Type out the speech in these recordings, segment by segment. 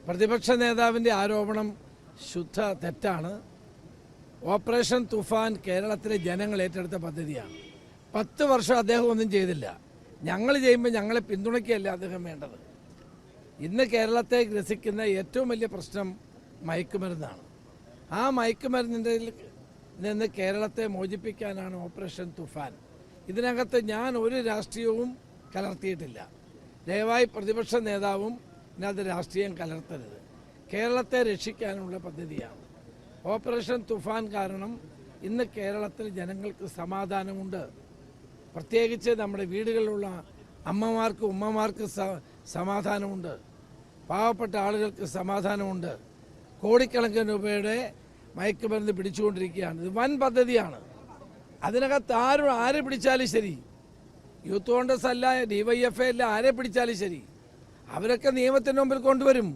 പ്രതിപക്ഷ നേതാവിൻ്റെ ആരോപണം ശുദ്ധ തെറ്റാണ്. ഓപ്പറേഷൻ തുഫാൻ കേരളത്തിലെ ജനങ്ങൾ ഏറ്റെടുത്ത പദ്ധതിയാണ്. 10 വർഷം അദ്ദേഹം ഒന്നും ചെയ്തില്ല. ഞങ്ങൾ ചെയ്യുമ്പോൾ ഞങ്ങളെ പിന്തുണയ്ക്കുകയല്ല അദ്ദേഹം വേണ്ടത്. ഇന്ന് കേരളത്തെ ഗ്രസിക്കുന്ന ഏറ്റവും വലിയ പ്രശ്നം മയക്കുമരുന്നാണ്. ആ മയക്കുമരുന്നിൻ്റെ നിന്ന് കേരളത്തെ മോചിപ്പിക്കാനാണ് ഓപ്പറേഷൻ തുഫാൻ. ഇതിനകത്ത് ഞാൻ ഒരു രാഷ്ട്രീയവും കലർത്തിയിട്ടില്ല. ദയവായി പ്രതിപക്ഷ നേതാവും ഇതിനകത്ത് രാഷ്ട്രീയം കലർത്തരുത്. കേരളത്തെ രക്ഷിക്കാനുള്ള പദ്ധതിയാണ് ഓപ്പറേഷൻ തുഫാൻ. കാരണം ഇന്ന് കേരളത്തിൽ ജനങ്ങൾക്ക് സമാധാനമുണ്ട്. പ്രത്യേകിച്ച് നമ്മുടെ വീടുകളിലുള്ള അമ്മമാർക്ക് ഉമ്മമാർക്ക് സമാധാനമുണ്ട്. പാവപ്പെട്ട ആളുകൾക്ക് സമാധാനമുണ്ട്. കോടിക്കണക്കിന് രൂപയുടെ മയക്കുമരുന്ന് പിടിച്ചുകൊണ്ടിരിക്കുകയാണ്. ഇത് വൻ പദ്ധതിയാണ്. അതിനകത്ത് ആരെ പിടിച്ചാലും ശരി, യൂത്ത് കോൺഗ്രസ് അല്ല, DYFI അല്ല, ആരെ പിടിച്ചാലും ശരി, അവരൊക്കെ നിയമത്തിന് മുമ്പിൽ കൊണ്ടുവരും.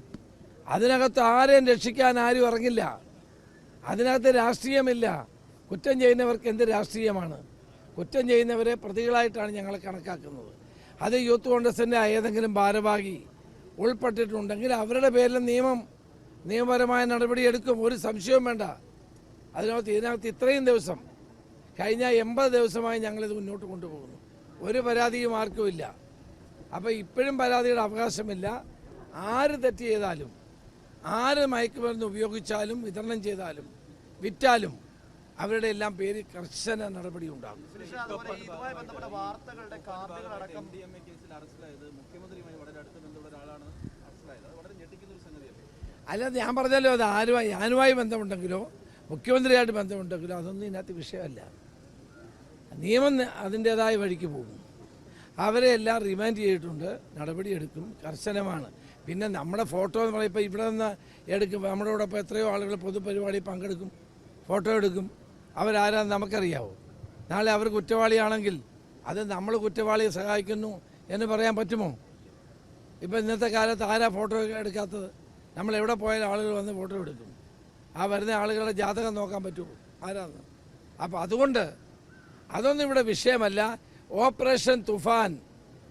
അതിനകത്ത് ആരെയും രക്ഷിക്കാൻ ആരും ഇറങ്ങില്ല. അതിനകത്ത് രാഷ്ട്രീയമില്ല. കുറ്റം ചെയ്യുന്നവർക്ക് എന്ത് രാഷ്ട്രീയമാണ്? കുറ്റം ചെയ്യുന്നവരെ പ്രതികളായിട്ടാണ് ഞങ്ങൾ കണക്കാക്കുന്നത്. അത് യൂത്ത് കോൺഗ്രസിൻ്റെ ഏതെങ്കിലും ഭാരവാഹി ഉൾപ്പെട്ടിട്ടുണ്ടെങ്കിൽ അവരുടെ പേരിൽ നിയമപരമായ നടപടിയെടുക്കും. ഒരു സംശയവും വേണ്ട. ഇതിനകത്ത് ഇത്രയും ദിവസം, കഴിഞ്ഞ 80 ദിവസമായി ഞങ്ങളിത് മുന്നോട്ട് കൊണ്ടുപോകുന്നു. ഒരു പരാതിയും ആർക്കുമില്ല. അപ്പോൾ ഇപ്പോഴും പരാതിയുടെ അവകാശമില്ല. ആര് തെറ്റ് ചെയ്താലും, ആര് മയക്കുമരുന്ന് ഉപയോഗിച്ചാലും, വിതരണം ചെയ്താലും, വിറ്റാലും അവരുടെ എല്ലാം പേര് കർശന നടപടി ഉണ്ടാകും. അല്ലാതെ ഞാൻ പറഞ്ഞല്ലോ, അത് ഞാനുമായി ബന്ധമുണ്ടെങ്കിലോ മുഖ്യമന്ത്രിയായിട്ട് ബന്ധമുണ്ടെങ്കിലോ അതൊന്നും ഇതിനകത്ത് വിഷയമല്ല. നിയമം അതിൻ്റേതായ വഴിക്ക് പോകും. അവരെ എല്ലാം റിമാൻഡ് ചെയ്തിട്ടുണ്ട്. നടപടിയെടുക്കും, കർശനമാണ്. പിന്നെ നമ്മുടെ ഫോട്ടോ എന്ന് പറയുമ്പോൾ ഇവിടെ നിന്ന് എടുക്കും. നമ്മളോടൊപ്പം എത്രയോ ആളുകൾ പൊതുപരിപാടി പങ്കെടുക്കും, ഫോട്ടോ എടുക്കും. അവരാരാന്ന് നമുക്കറിയാവോ? നാളെ അവർ കുറ്റവാളിയാണെങ്കിൽ അത് നമ്മൾ കുറ്റവാളിയെ സഹായിക്കുന്നു എന്ന് പറയാൻ പറ്റുമോ? ഇപ്പം ഇന്നത്തെ കാലത്ത് ആരാ ഫോട്ടോ എടുക്കാത്തത്? നമ്മൾ എവിടെ പോയാലും ആളുകൾ വന്ന് ഫോട്ടോ എടുക്കും. ആ വരുന്ന ആളുകളുടെ ജാതകം നോക്കാൻ പറ്റുമോ ആരാന്ന്? അപ്പോൾ അതുകൊണ്ട് അതൊന്നും ഇവിടെ വിഷയമല്ല. ഓപ്പറേഷൻ തുഫാൻ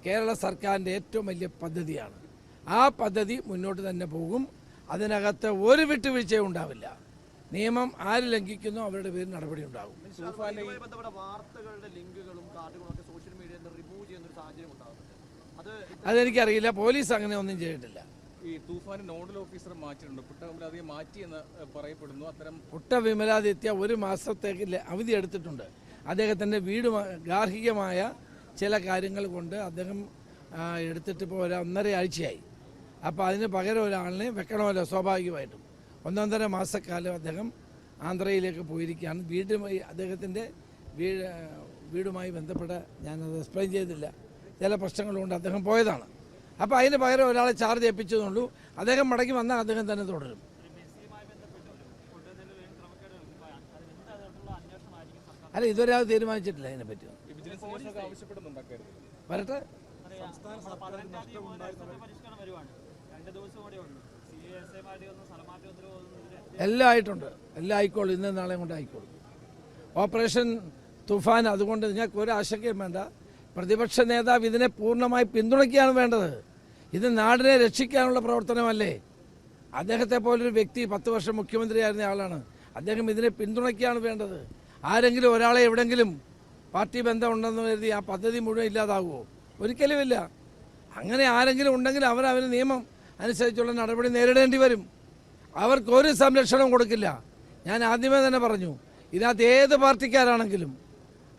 കേരള സർക്കാരിൻ്റെ ഏറ്റവും വലിയ പദ്ധതിയാണ്. ആ പദ്ധതി മുന്നോട്ട് തന്നെ പോകും. അതിനകത്ത് ഒരു വിട്ടുവീഴ്ചയും ഉണ്ടാവില്ല. നിയമം ആര് ലംഘിക്കുന്നോ അവരുടെ പേരിൽ നടപടി ഉണ്ടാകും. അതെനിക്കറിയില്ല. പോലീസ് അങ്ങനെ ഒന്നും ചെയ്തിട്ടില്ല. ഈ തൂഫാൻ നോഡൽ ഓഫീസർ മാറ്റിയിട്ടുണ്ട്. പുട്ടവിമലാദിയെ മാറ്റിയെന്ന് പറയപ്പെടുന്നു. അത്തരം പുട്ടവിമലാദിത്യ 1 മാസത്തേക്ക് അവധി എടുത്തിട്ടുണ്ട്. അദ്ദേഹത്തിൻ്റെ ഗാർഹികമായ ചില കാര്യങ്ങൾ കൊണ്ട് അദ്ദേഹം എടുത്തിട്ട് ഇപ്പോൾ 1.5 ആഴ്ചയായി. അപ്പോൾ അതിന് പകരം ഒരാളിനെ വെക്കണമല്ലോ സ്വാഭാവികമായിട്ടും. 1.5 മാസക്കാലം അദ്ദേഹം ആന്ധ്രയിലേക്ക് പോയിരിക്കുകയാണ്. അദ്ദേഹത്തിൻ്റെ വീടുമായി ബന്ധപ്പെട്ട ഞാനത് എക്സ്പ്ലെയിൻ ചെയ്തില്ല, ചില പ്രശ്നങ്ങളുകൊണ്ട് അദ്ദേഹം പോയതാണ്. അപ്പോൾ അതിന് പകരം ഒരാളെ ചാർജ് ഏൽപ്പിച്ചതുള്ളൂ. അദ്ദേഹം മടങ്ങി വന്നാൽ അദ്ദേഹം തന്നെ തുടരും. അല്ല, ഇതുവരെ അത് തീരുമാനിച്ചിട്ടില്ല. അതിനെപ്പറ്റി വരട്ടെ. എല്ലാം ആയിട്ടുണ്ട്. എല്ലാം ആയിക്കോളും. ഇന്ന് നാളെ കൊണ്ട് ആയിക്കോളും. ഓപ്പറേഷൻ തുഫാൻ അതുകൊണ്ട് നിങ്ങൾക്ക് ഒരു ആശങ്കയും വേണ്ട. പ്രതിപക്ഷ നേതാവ് ഇതിനെ പൂർണ്ണമായി പിന്തുണയ്ക്കുകയാണ് വേണ്ടത്. ഇത് നാടിനെ രക്ഷിക്കാനുള്ള പ്രവർത്തനമല്ലേ? അദ്ദേഹത്തെ പോലൊരു വ്യക്തി 10 വർഷം മുഖ്യമന്ത്രിയായിരുന്ന ആളാണ്. അദ്ദേഹം ഇതിനെ പിന്തുണയ്ക്കുകയാണ് വേണ്ടത്. ആരെങ്കിലും ഒരാളെ എവിടെങ്കിലും പാർട്ടി ബന്ധമുണ്ടെന്ന് കരുതി ആ പദ്ധതി മുഴുവൻ ഇല്ലാതാകുമോ? ഒരിക്കലുമില്ല. അങ്ങനെ ആരെങ്കിലും ഉണ്ടെങ്കിൽ അവന് നിയമം അനുസരിച്ചുള്ള നടപടി നേരിടേണ്ടി വരും. അവർക്കൊരു സംരക്ഷണവും കൊടുക്കില്ല. ഞാൻ ആദ്യമേ തന്നെ പറഞ്ഞു, ഇതിനകത്ത് ഏത് പാർട്ടിക്കാരാണെങ്കിലും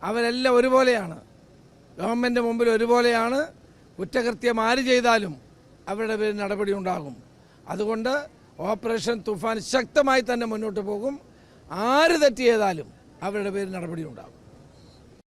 അവരെല്ലാം ഒരുപോലെയാണ്. ഗവൺമെൻറ് മുമ്പിൽ ഒരുപോലെയാണ്. കുറ്റകൃത്യം ആര് ചെയ്താലും അവരുടെ പേരിൽ നടപടി ഉണ്ടാകും. അതുകൊണ്ട് ഓപ്പറേഷൻ തുഫാൻ ശക്തമായി തന്നെ മുന്നോട്ട് പോകും. ആര് തെറ്റ് ചെയ്താലും അവരുടെ പേരിൽ നടപടി ഉണ്ടാകും.